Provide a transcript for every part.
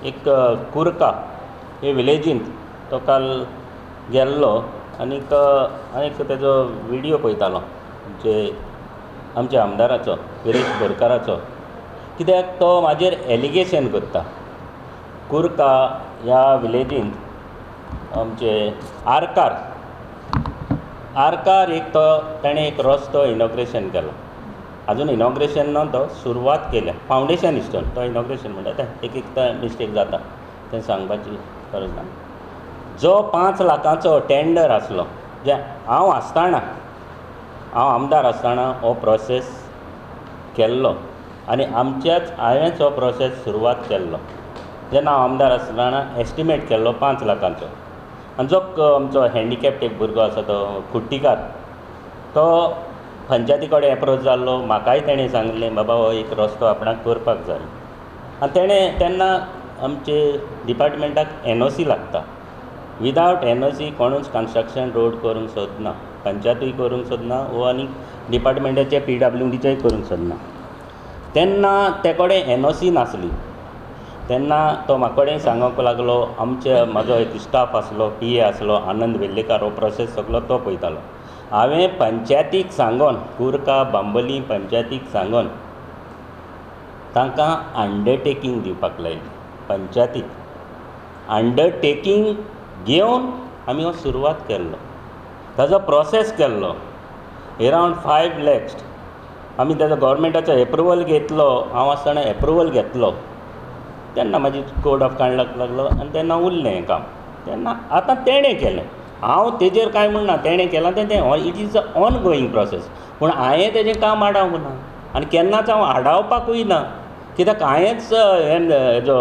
एक कुरका हे विलेजींत तो काल गेल्लो आनीक तेजो विडियो पळयतालो म्हणजे आमच्या आमदाराचो विरेश बोरकाराचो, कित्याक तो म्हाजेर एलिगेशन करता. कुरका ह्या विलेजींत आमचे आरकार एक ताणें एक रस्तो इनॉग्रेशन केलो. आजून इनॉग्रेशन ना, तो सुरवात केल्या, फावंडेशन इस्टॉन तो इनॉग्रेशन म्हणटा तें एक मिस्टेक जाता तें सांगपाची गरज ना. जो 5 लाखाचो टेंडर आसलो, जे हांव आमदार आसतना हो प्रोसेस केल्लो आनी हांवेंच हो प्रोसेस सुरवात केल्लो. जेन्ना हांव आमदार आसतना एस्टिमेट केल्लो 5 लाखांचो. आनी जो आमचो हँडिकॅप्ड एक भुरगो आसा तो कुट्टीकार, तो पंचायती कडेन एप्रोच जाल्लो. म्हाकाय तेणें सांगलें बाबा हो एक रस्तो आपणाक करपाक जाय. आनी तेन्ना आमचे डिपार्टमेंटाक NOC लागता. विदावट NOC कोणूच कन्स्ट्रक्शन रोड करूंक सोदना, पंचायतूय करूंक सोदना वो आनी डिपार्टमेंटाचे PWDचेय करूंक सोदना. तेन्ना ते कडेन NOC नासली. तेन्ना तो म्हाका कडेन सांगूंक लागलो, म्हाजो एक स्टाफ आसलो, PA आसलो आनंद वेल्लेकार, हो प्रोसेस सगळो तो पळयतालो. हांवें पंचायतीक सांगून, कुरका बांबोली पंचायतीक सांगून तांकां अंडरटेकींग दिवपाक लायली. पंचायतीक अंडरटेकींग घेवन आमी हो सुरवात केल्लो, ताजो प्रोसेस केल्लो. अरावंड 5 lakhs आमी ताजो गव्हर्मेंटाचो एप्रुवल घेतलो. हांव आसतना एप्रुवल घेतलो तेन्ना म्हाजी कोड ऑफ कंडक्ट लागलो आनी तेन्ना उरलें हें काम. तेन्ना आतां तेणें केलें, हांव तेजेर कांय म्हणना, तेणें केलां तें it is a on going process. पूण हांवें तेजें काम आडावंक ना आनी केन्नाच हांव आडावपाकूय ना, कित्याक हांवेंच हेजो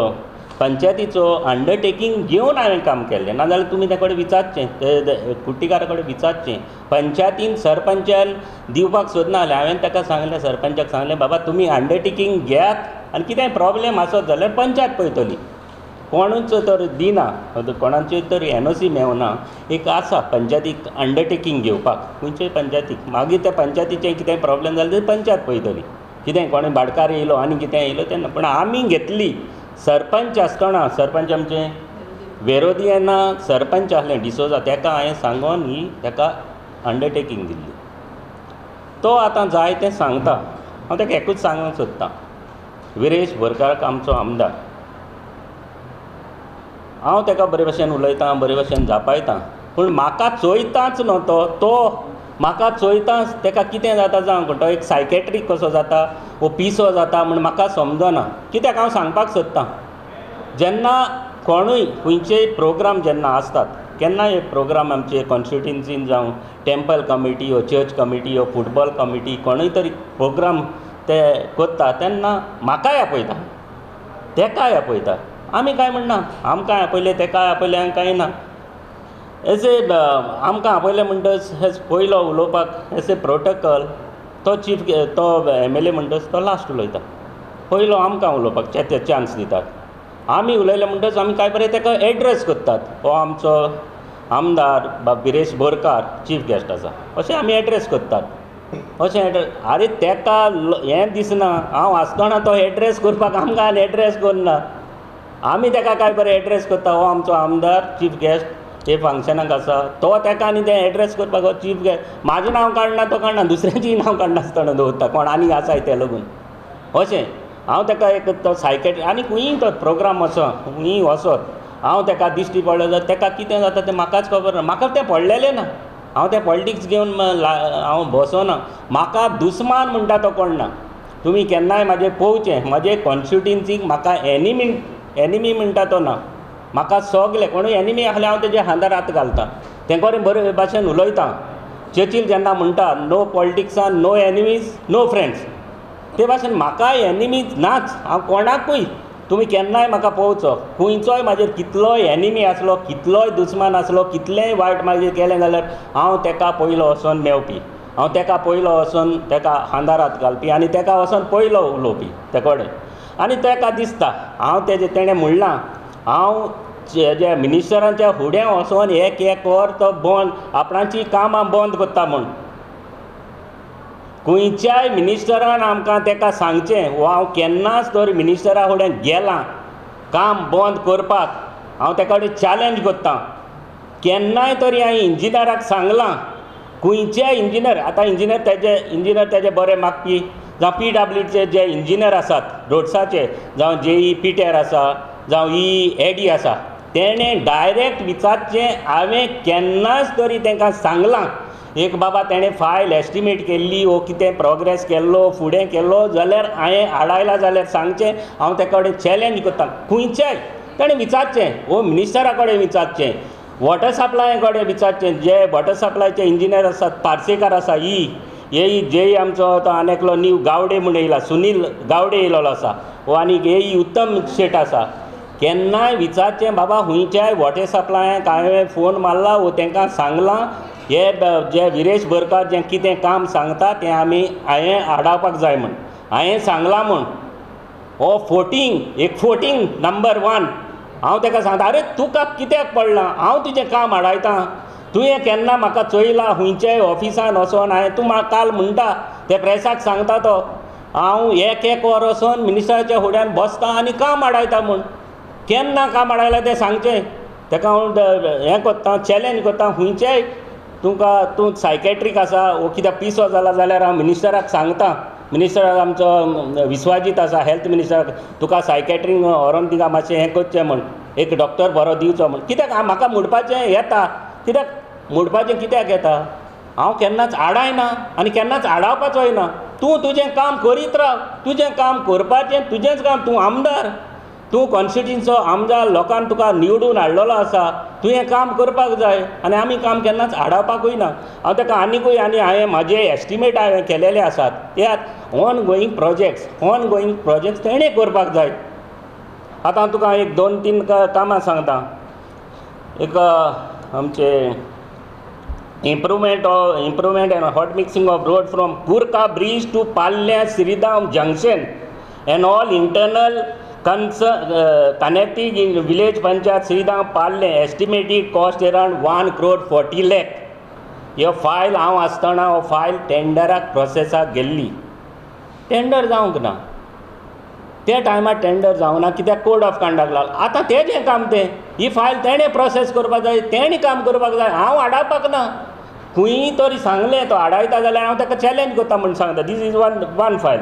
पंचायतीचो अंडरटेकींग घेवन हांवें काम केल्लें. नाजाल्यार तुमी ते कडेन विचारचें, ते कुट्टीकारा कडेन विचारचें. पंचायतीन सरपंचान दिवपाक सोदना जाल्यार हांवें ताका सांगलें, सरपंचाक सांगलें बाबा तुमी अंडरटेकींग घेयात आनी कितेंय प्रॉब्लेम आसत जाल्यार पंचायत पळयतली. कोणूच तर दिना, कोणाचेय तर NOC मेळना. एक आसा पंचायतीक अंडरटेकींग घेवपाक, खंयच्याय पंचायतीक. मागीर त्या पंचायतीचें कितेंय प्रॉब्लेम जालें तर पंचायत पळयतली. कितेंय कोणें भाटकार येयलो आनी कितें येयलो तेन्ना. पूण आमी घेतली. सरपंच आसतना, सरपंच आमचे वेरोधी येन्ना सरपंच आहलें डिसोजा, ताका हांवें सांगून ही ताका अंडरटेकींग दिल्ली. तो आतां जाय तें सांगता. हांव ताका एकूच सांगूंक सोदतां, विरेश बोरकाराक आमचो आमदार, हांव ताका बरे भशेन उलयतां, बरे भशेन जापयतां. पूण म्हाका चोयताच न्हू तो म्हाका चोयताच. ताका कितें जाता जावं, तो एक सायकॅट्रीक कसो जाता वो पिसो जाता म्हूण म्हाका समजना. कित्याक हांव सांगपाक सोदतां, जेन्ना कोणूय खंयचेय प्रोग्राम जेन्ना आसतात, केन्नाय एक प्रोग्राम आमचे कॉन्स्टिट्युएन्सीन जावं, टेंपल कमिटी वो चर्च कमिटी वो फुटबॉल कमिटी कोणूय तरी प्रोग्राम ते करता तेन्ना म्हाकाय आपयता, ताकाय आपयता. आमी कांय म्हणना, आमकांय आपयलें ताकाय आपयलें, हांगा कांय ना. आमकां आपयलें म्हणटच पयलो उलोवपाक एज ए प्रोटोकॉल तो MLA म्हणटच तो लास्ट उलयता. पयलो आमकां उलोवपाक चान्स दितात. आमी उलयलें म्हणटच आमी कांय बरें ताका एड्रेस करतात, हो आमचो आमदार विरेश बोरकार चीफ गेस्ट आसा, अशें आमी एड्रेस करतात. अशें आरे ताका हें दिसना, हांव आसतना तो एड्रेस करपाक आमकां एड्रेस करना. आमी ताका कांय बरें एड्रेस करता, हो आमचो आमदार चीफ गेस्ट हे फंक्शनाक आसा, तो ताका आनी तें एड्रेस करपाक हो चीफ गेस्ट. म्हाजें नांव काडना तो काडना, दुसऱ्याचेंय नांव काडना आसतना दवरता, कोण आनी आसाय ते लागून. अशें हांव ताका एक तो सायकॅट्री आनी खंयीय तो प्रोग्राम खंयीय वचत, हांव ताका दिश्टी पडलो जाल्यार ताका कितें जाता तें म्हाकाच खबर ना. म्हाका तें पडलेलें ना, हांव तें पॉलिटिक्स घेवन हांव बसोना. म्हाका दुस्मान म्हणटा तो कोण ना. तुमी केन्नाय म्हाजें पळोवचें, म्हाजे कॉन्स्टिट्युएन्सीक म्हाका एनिमी म्हणटा तो ना. म्हाका सगलें कोणूय एनिमी आहल्यार हांव तेजे हांदार हात घालतां, तेंकोरी बरे भाशेन उलयतां. चर्चिल जेन्ना म्हणटा नो पॉलिटिक्सान नो एनिमीज नो फ्रेंड्स, ते भाशेन म्हाकाय एनिमीज नाच. हांव कोणाकूय तुमी केन्नाय म्हाका पळोवचो, खंयचोय म्हाजेर कितलोय एनिमी आसलो, कितलोय दुस्मान आसलो, कितलेंय वायट म्हाजेर केलें जाल्यार हांव ताका पयलो वचोन मेवपी, हांव ताका पयलो वचोन ताका हांदार हात घालपी आनी ताका वचोन पयलो उलोवपी ते कडेन. आनी ताका दिसता हांव तेणें म्हणलां, हांव जे मिनिस्टरांच्या फुड्यान वचोन एक वर तो बंद आपणाची कामां बंद करता म्हूण. खंयच्याय मिनिस्टरान आमकां ताका सांगचें, वो हांव केन्नाच तर मिनिस्टरा फुड्यान गेलां काम बंद करपाक हांव तेका कडेन चॅलेंज करतां. केन्नाय तरी हांवें इंजिनियराक सांगलां, खंयचेय इंजिनियर, आतां इंजिनियर तेजे बरे मागपी जावं PWDचे जे इंजिनियर आसात रोड्साचे, जावं JE पिटेर आसा, जावं ED आसा, तेणें डायरेक्ट विचारचें. हांवें केन्नाच तरी तांकां सांगलां, एक बाबा तेणें फायल एस्टिमेट केल्ली वो कितें प्रोग्रेस केल्लो फुडें केल्लो जाल्यार हांवें आडायला जाल्यार सांगचें. हांव तेका कडेन चॅलेंज करतां. खंयचेय ताणें विचारचें, वो मिनिस्टरा कडेन विचारचें, वॉटर सप्लाया कडेन विचारचें. जे वॉटर सप्लायचे इंजिनियर आसात, पार्सेकार आसा, JE आमचो तो आनी एकलो न्यू गावडे म्हूण येयला, सुनील गावडे येयलेलो आसा, वो आनी JE उत्तम शेट आसा. केन्नाय विचारचें बाबा खंयच्याय वॉटर सप्लायाक हांवें फोन मारला, वो तांकां सांगलां हे जे विरेश बोरकार जें कितें काम सांगता तें हांवें आडावपाक जाय म्हूण हांवें सांगलां म्हूण. हो फोटींग नंबर 1. हांव ताका सांगता, आरे तुका कित्याक पडलां, हांव तुजें काम आडायतां. तुवें केन्ना म्हाका चोयलां खंयच्याय ऑफिसान वचोन? तूं म्हाका काल म्हणटा ते प्रेसाक सांगता तो हांव एक वर वचोन मिनिस्टराच्या फुड्यान बसतां आनी काम आडायता म्हूण. केन्ना काम आडायलां तें सांगचें. ताका हांव हें करतां, चॅलेंज करतां. खंयच्याय तूं सायकॅट्रीक आसा वो कित्याक पिसो जाला जाल्यार हांव मिनिस्टराक सांगतां. मिनिस्टर आमचो विश्वाजीत आसा, हेल्थ मिनिस्टर, तुका सायकॅट्रीक व्हरोन तिका मातशें हें करचें म्हूण, एक डॉक्टर बरो दिवचो म्हूण. कित्याक म्हाका म्हणपाचें येता, कित्याक म्हणपाचें कित्याक येता, हांव केन्नाच आडायना आनी केन्नाच आडावपाचो येना. तूं तुजें काम करीत राव, तुजें काम करपाचें, तुजेंच काम. तूं आमदार, तूं कॉन्स्टिट्युन्सीचो आमदार, लोकान तुका निवडून हाडलेलो आसा, तुवें काम करपाक जाय आनी आमी काम केन्नाच आडावपाकूय ना. हांव ताका आनीकूय हांवें म्हाजे एस्टिमेट हांवें केलेले आसात, त्यात ऑन गोईंग प्रोजेक्ट्स तेणें करपाक जाय. आतां हांव तुका एक 2-3 कामां सांगता. एक आमचे improvement and hot mixing of road from Kurka bridge to Palya Shridham junction and all internal connecting in village panchayat Sridham Palle, estimated cost around 1 crore 40 lakh. ह्यो फायल हांव आसतना हो फायल टेंडराक प्रोसेसाक गेल्ली. टेंडर जावंक ना, त्या टायमार टेंडर जावंक ना, कित्याक कोड ऑफ कंडक्ट लागलो. आतां तेजें काम तें, ही फायल तेणें प्रोसेस करपाक जाय, तेणें काम करपाक जाय, हांव आडावपाक ना. खंयी तरी सांगलें तो आडायता जाल्यार हांव ताका चॅलेंज करता म्हूण सांगता. This is one file.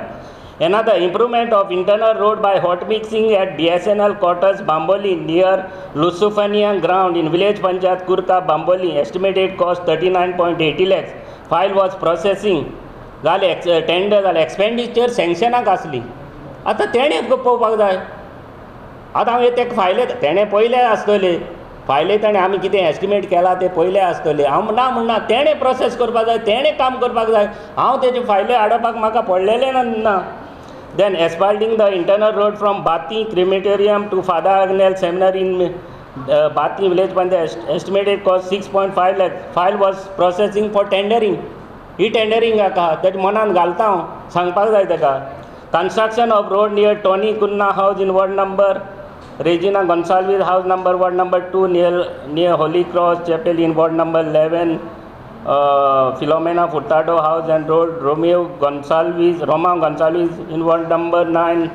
Another improvement of internal road by hot mixing at BSNL quarters Bamboli near Lusufanian ground in village Panchayat Kurka Bamboli, estimated cost 39.80 lakhs. File was processing. जाले tender जालें, expenditure सँक्शनाक आसली. आतां तेणें पळोवपाक जाय. आतां हांव तेका फायले तेणें पयले आसतले, फायले ताणें आमी कितें एस्टिमेट केला तें पयले आसतले. हांव ना म्हणना, तेणें प्रोसेस करपाक जाय, तेणें काम करपाक जाय. हांव तेजे फायले आडोवपाक म्हाका पडलेलें ना. Then asphalting the internal road from Bati crematorium to Father Agnel Seminary in Bati village Panchayat, estimated cost 6.5 lakhs. File was processing for tendering. He tendering आहा तेजे मनान घालता हांव, सांगपाक जाय ताका. Construction of road near Tony Kunna house in ward number, Regina Gonsalves house number ward number 2 near Holy Cross Chapel in ward number 11, Filomena Furtado house and road Roma Gonsalves in ward number 9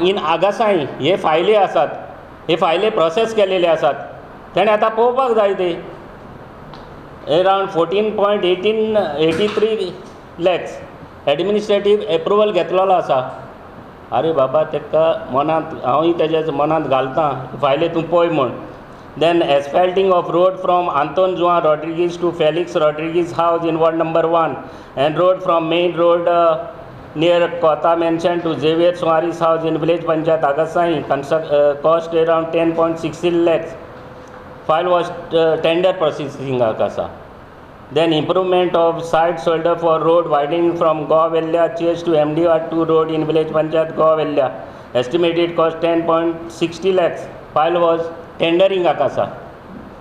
in Agasai. हे फायली आसात, हे फायले process केलेले आसात. तेणें आतां पळोवपाक जाय ते. अरावंड 14.83 lakhs एडमिनिस्ट्रेटीव एप्रुवल घेतलेलो आसा. अरे बाबा तेका मनांत हांवूय तेज्या मनांत घालता, फायले तूं पळय म्हूण. Then asphalting of road from Anton Juan Rodriguez to Felix Rodriguez house in ward number 1 and road from main road near Kota Mansion to Xavier Suari's house in village Panchayat Agasai, cost around 10.16 lakhs. File was tender processing akasa. Then improvement of side shoulder for road widening from Govellia Church to MDR 2 road in village Panchayat Govellia, estimated cost 10.60 lakhs. File was tendering akasa.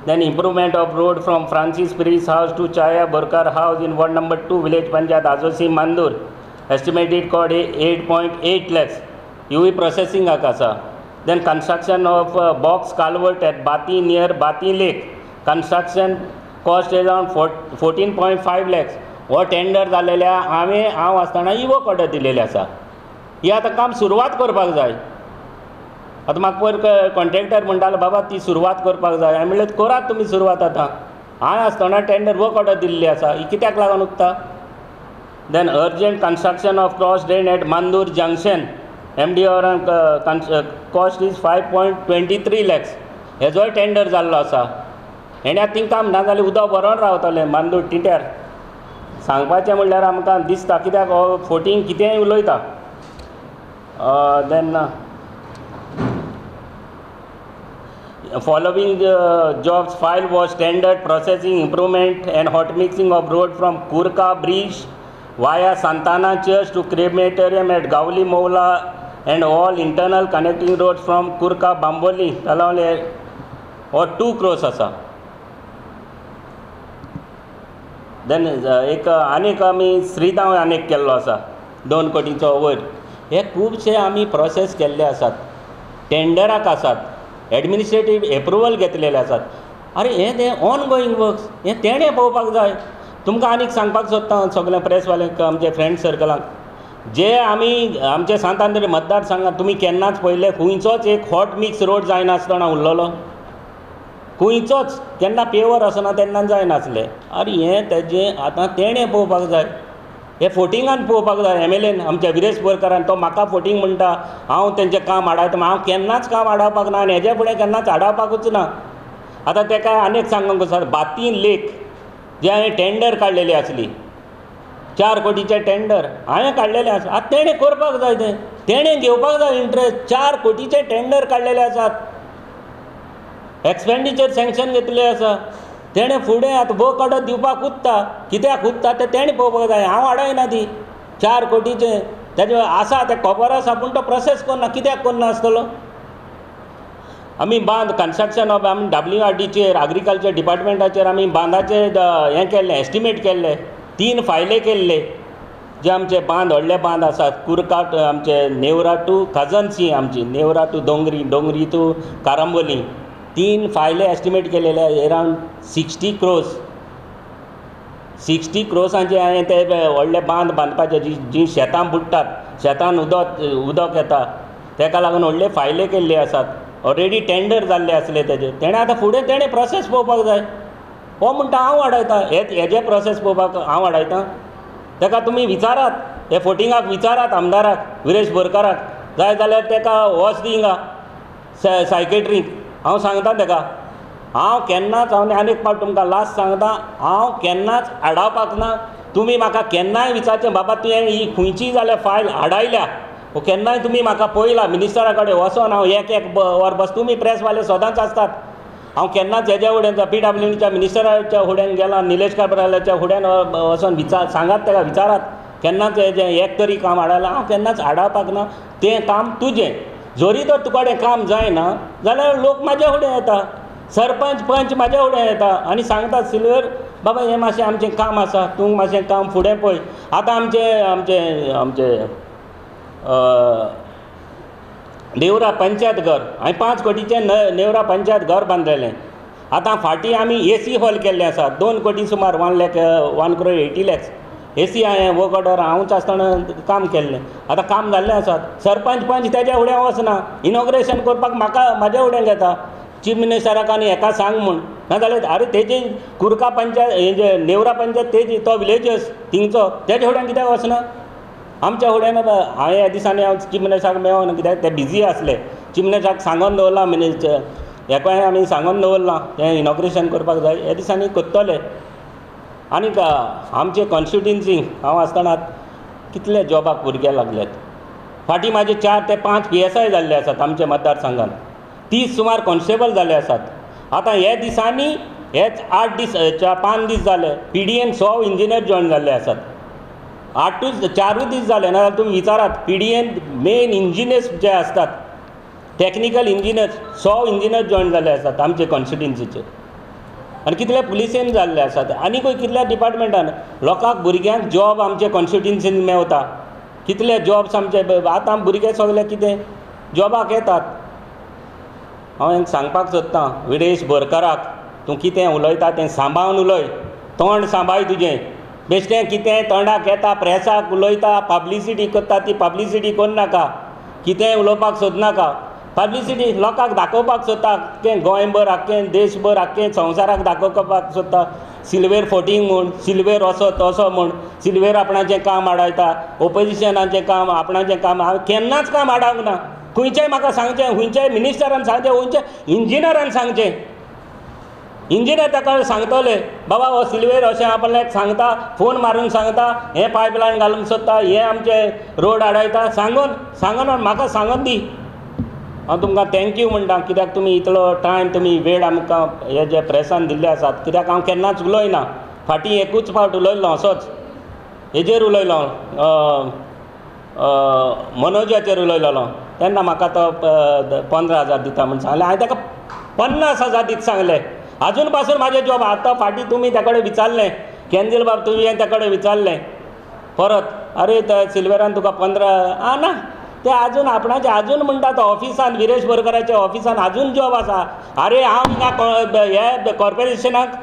Then improvement of road from Francis Piri's house to Chaya Borkar house in ward number 2 village Panchayat Ajosi Mandur, estimated cost 8.8 lakhs. UV processing akasa. Then construction of box culvert at Bati near Bati Lake, construction cost around 14.5 lakhs. हो tender जालेल्या हांव आसतना Iwo order दिलेली आसा. ही आतां काम सुरवात करपाक जाय. आतां म्हाका पयर कॉन्ट्रॅक्टर म्हणटालो बाबा ती सुरवात करपाक जाय. हांवें म्हणलें करात तुमी सुरवात आतां. हांवें आसतना टेंडर वर्क ऑर्डर दिल्ली आसा, ही कित्याक लागून उरता. Then urgent construction of cross drain at Mandur junction, MDR cost is 5.23 lakhs. हेजोय टेंडर जाल्लो आसा. हेणे आतां थिंग काम ना जाल्यार उदक बरोवन रावतलें मांदूर टिट्यार. सांगपाचें म्हणल्यार आमकां दिसता कित्याक हो फोटींग कितेंय उलयता. Then following jobs file was standard processing improvement and hot mixing of road from Kurka bridge via Santana church to crematorium at Gavli Moula and all internal connecting roads from Kurka Bamboli Talawle or 2 crores asa. Then एक आनीक आमी श्रीधाम आनीक केल्लो आसा 2 कोटींचो वयर. हे खुबशे आमी प्रोसेस केल्ले आसात, टेंडराक आसात, एडमिनिस्ट्रेटीव एप्रुवल घेतलेले आसात. अरे हे ते ऑन गोईंग वर्क्स, हे तेणें पळोवपाक जाय. तुमकां आनीक सांगपाक सोदता सगळ्या प्रेसवाल्यांक, आमच्या फ्रेंड सर्कलांक, जे आमी आमचे सांत आंद्रे मतदारसंघात तुमी केन्नाच पळयले खंयचोच एक हॉट मिक्स रोड जायनासतना उरलेलो. खंयचोच केन्ना पेवर आसना तेन्ना जायनासले. अरे हें तेजें आतां तेणें पळोवपाक जाय. हे फोटिंगान पळोवपाक जाय. MLAन आमच्या विरेश बोरकारान तो म्हाका फोटींग म्हणटा, हांव तेंचें काम आडायता. हांव केन्नाच काम आडावपाक ना आनी हेजे फुडें केन्नाच आडावपाकूच ना. आतां तेका आनीक सांगूंक आसा, बातीन लेक जे हांवें टेंडर काडलेली आसली, 4 कोटीचें टेंडर हांवें काडलेलें आसा. आतां तेणें करपाक जाय, तेणें घेवपाक जाय इंट्रस्ट. 4 कोटीचे टेंडर काडलेले आसात, एक्सपेंडिचर सँक्शन घेतले आसा. तेणें फुडें आतां वर्क ऑर्डर दिवपाक कुदता, कित्याक कुदता तें तेणें पळोवपाक जाय. हांव आडायना ती 4 कोटीचें. तेजे आसा तें खबर आसा पूण तो प्रोसेस करना. कित्याक करना आसतलो. आमी बांद कन्स्ट्रक्शन ऑफ आमी WRDचेर एग्रीकल्चर डिपार्टमेंटाचेर आमी बांदाचे हें केल्लें, एस्टिमेट केल्ले, 3 फायले केल्ले. जे आमचे बांद व्हडले बांद आसात, कुरका आमचे नेवरा टू खजन्सी, आमची नेवरा टू डोंगरी, डोंगरी टू कारांबोली, 3 फायले एस्टिमेट केलेले. Around 60 crores. 60 crores हांवें ते व्हडले बांद बांदपाचे, जी शेतां बुडटात, शेतान उदक येता, तेका लागून व्हडले फायले केल्ले आसात. ऑलरेडी टेंडर जाल्ले आसले तेजे. तेणें आतां फुडें तेणें प्रोसेस पळोवपाक जाय. हो म्हणटा हांव आडायता. हेजे प्रोसेस पळोवपाक हांव आडायता. तेका तुमी विचारात, हे फोटिंगाक विचारात, आमदाराक विरेश बोरकाराक. जाय जाल्यार तेका वच दी हिंगा सायकेट्रीक. हांव सांगता तेका, हांव केन्नाच, हांव आनीक पावट तुमकां लास्ट सांगता, हांव केन्नाच आडावपाक ना. तुमी म्हाका केन्नाय विचारचें, बाबा तुवें ही खंयचीय जाल्यार फायल आडायल्या, केन्नाय तुमी म्हाका पळयला मिनिस्टरा कडेन वचोन हांव एक वर बस. तुमी प्रेसवाले सदांच आसतात. हांव केन्नाच हेज्या फुड्यान PWDच्या मिनिस्टराच्या फुड्यान गेला, निलेश काब्रालाच्या फुड्यान वचोन सांगात तेका, विचारात केन्नाच हेजें एक तरी काम आडायलां. हांव केन्नाच आडावपाक ना. तें काम तुजें. जोरी तर तुकडे काम जायना जाल्यार लोक म्हाज्या फुडें येता, सरपंच पंच म्हाज्या फुडें येता आनी सांगता, सिल्वर बाबा हें मातशें आमचें काम आसा, तूं मातशें काम फुडें पळय. आतां आमचे नेवरा पंचायत घर, हांवें 5 कोटीचें नेवरा पंचायत घर बांदलेलें. आतां फाटीं आमी AC हॉल केल्लें आसा, 2 कोटी सुमार, 1 crore 80 lakhs. AC हांवें वर्क ऑर्डर हांवूच आसतना काम केल्लें. आतां काम जाल्लें आसात. सरपंच पंच तेज्या फुडें वचना, इनॉग्रेशन करपाक म्हाज्या फुडें घेता. चीफ मिनिस्टराक आनी हेका सांग म्हूण. नाजाल्यार अरे तेजी कुरका पंचायत, हेजे नेवरा पंचायत, तेजी तो विलेजस थिंगचो, तेज्या फुड्यान कित्याक वचना. आमच्या फुड्यान हांवें ह्या दिसांनी हांव चीफ मिनिस्टराक मेळोन, कित्याक ते बिजी आसले, चीफ मिनिस्टराक सांगून दवरलां. हेकाय आमी सांगून दवरलां तें इनॉग्रेशन करपाक जाय, ह्या दिसांनी करतले. आनीक आमचे कॉन्स्टिट्युएन्सीक हांव आसतना कितले जॉबाक भुरगे लागल्यात. फाटीं म्हाजे 4 ते 5 PSI जाल्ले आसात आमच्या मतदारसंघान. 30 सुमार कॉन्स्टेबल जाल्ले आसात. आतां हे दिसांनी हेच 8 दीस 5 दीस जाले PDN 100 इंजिनियर जॉइन जाल्ले आसात. 4 दीस जाले. नाजाल्यार तुमी विचारात, PDN मेन इंजिनियर्स जे आसतात, टॅक्निकल इंजिनियर्स 100 इंजिनियर जॉइन जाल्ले आसात आमचे कॉन्स्टिट्युएन्सीचे. आनी कितले पुलिसेन जाल्ले आसात, आनीकूय कितल्या डिपार्टमेंटान. लोकांक भुरग्यांक जॉब आमचे कॉन्स्टिट्युएन्सीन मेवता. कितले जॉब्स आमचे. आतां भुरगे सगळे कितें जॉबाक येतात. हांव सांगपाक सोदतां विरेश बोरकाराक, तूं कितें उलयता तें सांबाळून उलय. तोंड सांबाळ तुजें. बेश्टें कितें तोंडाक येता, प्रेसाक उलयता, पब्लिसिटी करता, ती पब्लिसिटी करूं नाका. कितेंय उलोवपाक सोदनाका. पब्लिसिटी लोकांक दाखोवपाक सोदता, आख्खें गोंयभर, आख्खें देशभर, आख्खें संवसाराक दाखोवपाक सोदता सिल्वेर फोटींग म्हूण, सिल्वेर असो तसो म्हूण, सिल्वेर आपणाचें काम आडायता, ओपोजिशनाचें काम, आपणाचें काम. हांवें केन्नाच काम आडावंक ना. खंयचेंय म्हाका सांगचें, खंयच्याय मिनिस्टरान सांगचें, खंयच्या इंजिनियरान सांगचें. इंजिनियर ताका सांगतले बाबा हो सिल्वेर अशें आपल्याक सांगता, फोन मारून सांगता, हें पायपलायन घालूंक सोदता, हें आमचे रोड आडायता, सांगून म्हाका सांगून दी. हांव तुमकां थँक्यू म्हणटा, कित्याक तुमी इतलो टायम, तुमी वेळ आमकां हे जे प्रेसान दिल्ले आसात. कित्याक हांव केन्नाच उलयना, फाटीं एकूच फावट उलयलो असोच, हेजेर उलयलो, मनोजाचेर उलयलोलो. तेन्ना म्हाका तो 15,000 दिता म्हूण सांगलें. हांवें ताका 50,000 दीत सांगलें. अजून पासून म्हाजें जॉब. आतां फाटीं तुमी त्या कडेन विचारलें, केंदील बाब तुवें त्या कडेन विचारलें परत, अरे त्या सिल्वेरान तुका 15 ना, ते अजून आपणाचे अजून म्हणटा तो ऑफिसान, विरेश बोरकाराच्या ऑफिसान अजून जॉब आसा. अरे हांव हिंगा हे कॉर्पोरेशनाक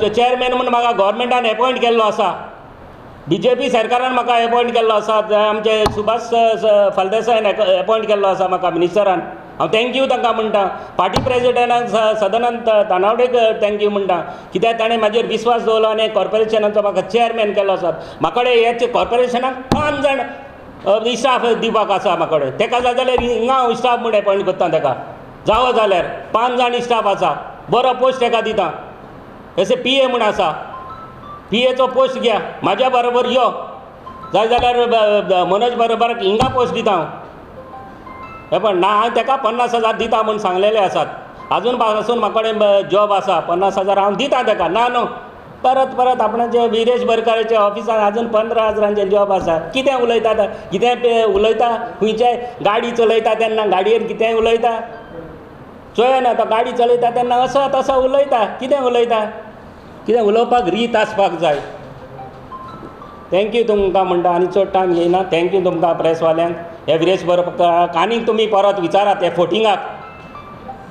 चेअरमॅन म्हणून म्हाका गव्हर्मेंटान एपॉयंट केल्लो आसा. BJP सरकारान म्हाका एपॉयंट केल्लो आसा. आमचे सुभाष फळदेसायन एपॉयंट केल्लो आसा म्हाका मिनिस्टरान. हांव थँक्यू तांकां म्हणटा. पार्टी प्रेजिडेंटाक सदानंद तानावडेक थँक्यू म्हणटा, कित्याक ताणें म्हाजेर विश्वास दवरलो आनी कॉर्पोरेशनाचो म्हाका चेअरमॅन केल्लो आसा. म्हाका कडेन हे कॉर्पोरेशनाक 5 जाण स्टाफ दिवपाक आसा म्हाका कडेन. ताका जाय जाल्यार हिंगा हांव स्टाफ म्हूण एपॉयंट करता. ताका जावं जाल्यार 5 जाण स्टाफ आसा. बरो पोस्ट ताका दिता. एस PA म्हूण आसा. PAचो पोस्ट घ्या, म्हाज्या बरोबर यो. जाय जाल्यार मनोज बरोबर हिंगा पोस्ट दिता हांव. हे पण ना, हांवें ताका 50,000 दिता म्हूण सांगलेले आसात. अजून पासून म्हाका कडेन जॉब आसा. 50,000 हांव दिता ताका. ना न्हू, परत आपणाचे विरेश बोरकाराच्या ऑफिसान अजून 15,000 जॉब आसा. कितें उलयता, कितें उलयता, खंयच्याय गाडी चलयता तेन्ना गाडयेर कितेंय उलयता. चोयना तो गाडी चलयता तेन्ना असो तसो उलयता. कितें उलयता, कितें उलोवपाक रीत आसपाक जाय. थँक्यू तुमकां म्हणटा, आनी चड टायम घेयना. थँक्यू तुमकां प्रेसवाल्यांक. हे विरेश बोरकाराक आनीक तुमी परत विचारात, हे फोटिंगाक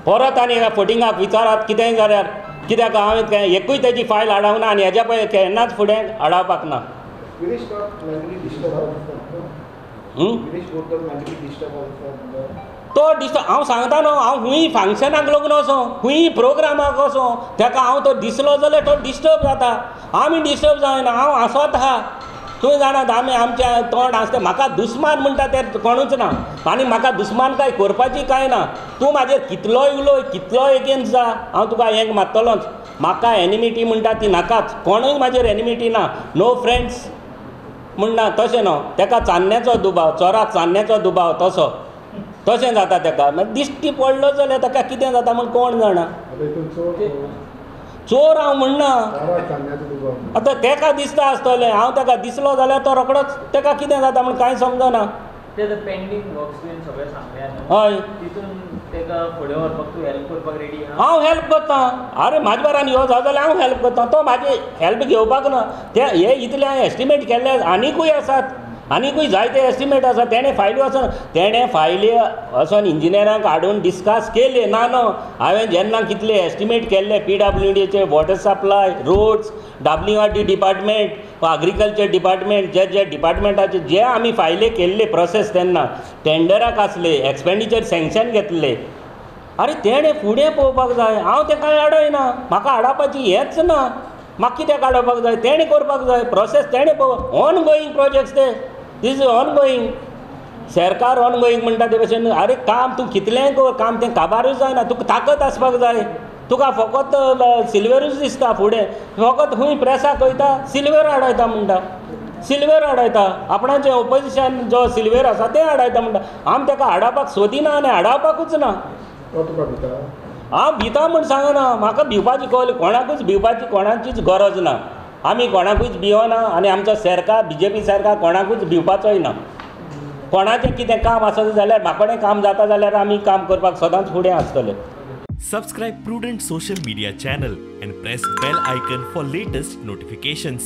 परत आनी फोटिंगाक विचारात कितेंय जाल्यार. कित्याक हांवें एकूय तेजी फायल हाडूंक ना आनी हेज्या पळय केन्नाच फुडें हाडपाक ना. तो डिस्टर्ब हांव सांगता न्हू, हांव खूंय फंक्शनाक लागून वचों, खूंय प्रोग्रामाक वचों, ताका हांव तो दिसलो जाल्यार तो डिस्टर्ब जाता. आमी डिस्टर्ब जायना, हांव हांसत आहा. तुवें जाणात आमी आमच्या तोंड आसता. म्हाका दुस्मान म्हणटा ते कोणूच ना, आनी म्हाका दुस्मान काय करपाची काय ना. तूं म्हाजेर कितलोय उलय, कितलोय एगेन्स्ट जा, हांव तुका हें मारतलोच. म्हाका एनिमिटी म्हणटा ती नाकाच. कोणूय म्हाजेर एनिमिटी ना. नो फ्रेंड्स म्हणना तशें न्हू. ताका चान्न्याचो दुबाव, चोराक चान्न्याचो दुबाव तशें जाता ताका. मागीर दिश्टी पडलो जाल्यार ताका कितें जाता म्हूण कोण जाणा. चोर हांव म्हणना. आतां ताका दिसता आसतलें, हांव ताका दिसलो जाल्यार तो रोखडोच ताका कितें जाता म्हूण कांय समजना. हय, हांव हेल्प करता. अरे म्हाज्या बरान यो जाल्यार हांव हेल्प करता. तो म्हाजी हेल्प घेवपाक ना. ते हे इतले हांवें एस्टिमेट केल्ले आनीकूय आसात, आनीकूय जायते एस्टिमेट आसा. तेणें फायली वचोन इंजिनियरांक हाडून डिस्कस केले. ना न्हू, हांवें जेन्ना कितले एस्टिमेट केल्ले PWDचे, water supply, roads, WRD department, agriculture department, जे डिपार्टमेंटाचे जे आमी फायले केल्ले प्रोसेस तेन्ना टेंडराक आसले, एक्सपेंडिचर सँक्शन घेतले. अरे तेणें फुडें पळोवपाक जाय. हांव तेका हाडयना, म्हाका हाडपाची हेंच ना. म्हाका कित्याक हाडपाक जाय, तेणें करपाक जाय. प्रोसेस तेणें ऑन गोईंग प्रोजेक्ट्स ते. This is ongoing. सरकार ऑन गोईंग म्हणटा ते भशेन. अरे काम तूं कितलेंय कर, काम तें काबारूच जायना. तुका ताकद आसपाक जाय. तुका फकत सिल्वेरूच दिसता फुडें. फकत खंय प्रेसाक वयता सिल्वेर हाडयता म्हणटा. सिल्वेर हाडयता. आपणाचें ओपोजिशन जो सिल्वेर आसा तें हाडयता म्हणटा. आमी ताका हाडपाक सोदिना आनी हाडपाकूच ना. हांव भिता म्हूण सांगना. म्हाका भिवपाची कोणाकूच भिवपाची कोणाचीच गरज ना. आमी कोणाकूच भिवना आनी आमचो सरकार BJP सरकार कोणाकूच भिवपाचोय ना. कोणाचें कितें काम आसत जाल्यार म्हाका कडेन काम जाता जाल्यार आमी काम करपाक सदांच फुडें आसतले. Subscribe Prudent social media channel and press bell icon for latest notifications.